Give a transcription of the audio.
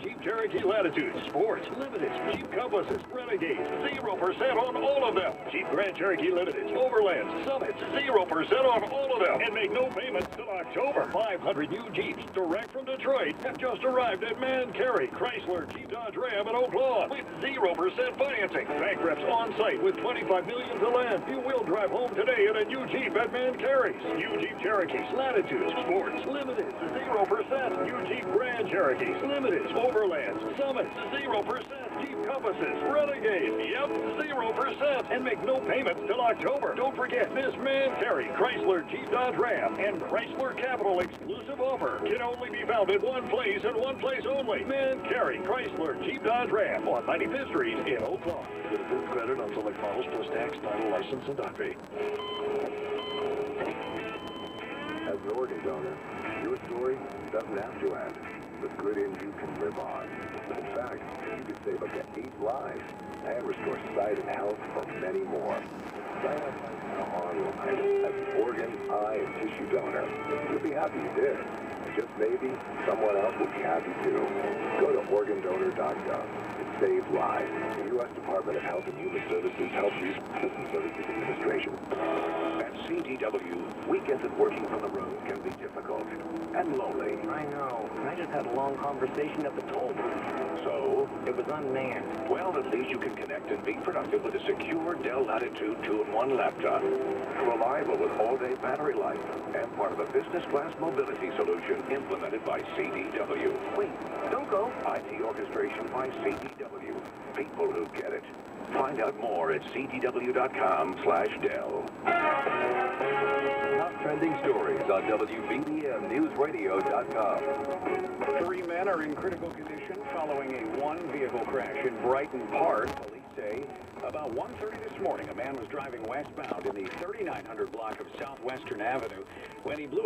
Jeep Cherokee Latitudes, Sports, Limiteds, Jeep Compasses, Renegades, 0% on all of them. Jeep Grand Cherokee Limiteds, Overlands, Summits, 0% on all of them. And make no payments till October. 500 new Jeeps direct from Detroit have just arrived at Man Cary, Chrysler, Jeep Dodge Ram, and Oak Lawn with 0% financing. Bank reps on site with $25 million to lend. You will drive home today in a new Jeep at Man Cary's. New Jeep Cherokees, Latitudes, Sports, Limiteds, 0%. New Jeep Grand Cherokees, Limiteds, Overlands, Summits, 0%. Jeep Compasses, Renegades, yep, 0%. And make no payments till October. Don't forget this Man Cary, Chrysler, Jeep Dodge Ram, and Chrysler Capital exclusive offer can only be found at one place and one place only. Man Cary, Chrysler, Jeep Dodge Ram on 95th Street in Oak Lawn. With approved credit on select models plus tax, title, license, and dock fee. As an organ donor, your story doesn't have to end. With good ends you can live on. In fact, you could save up to 8 lives and restore sight and health for many more. Sign up now online as an organ, eye, and tissue donor. You'll be happy you did. And just maybe, someone else will be happy too. Go to organdonor.gov and save lives. The U.S. Department of Health and Human Services, Health Use and Services Administration. At CDW, weekends and working from the road can be difficult and lonely. I know. I just had a long conversation at the toll booth. So? It was unmanned. Well, at least you can connect and be productive with a secure Dell Latitude 2-in-1 laptop. Reliable with all-day battery life and part of a business-class mobility solution implemented by CDW. Wait, don't go. IT orchestration by CDW. People who get it. Find out more at cdw.com/Dell. Top trending stories on WBBMNewsRadio.com. 3 men are in critical condition following a one-vehicle crash in Brighton Park. Police say about 1:30 this morning, a man was driving westbound in the 3900 block of Southwestern Avenue when he blew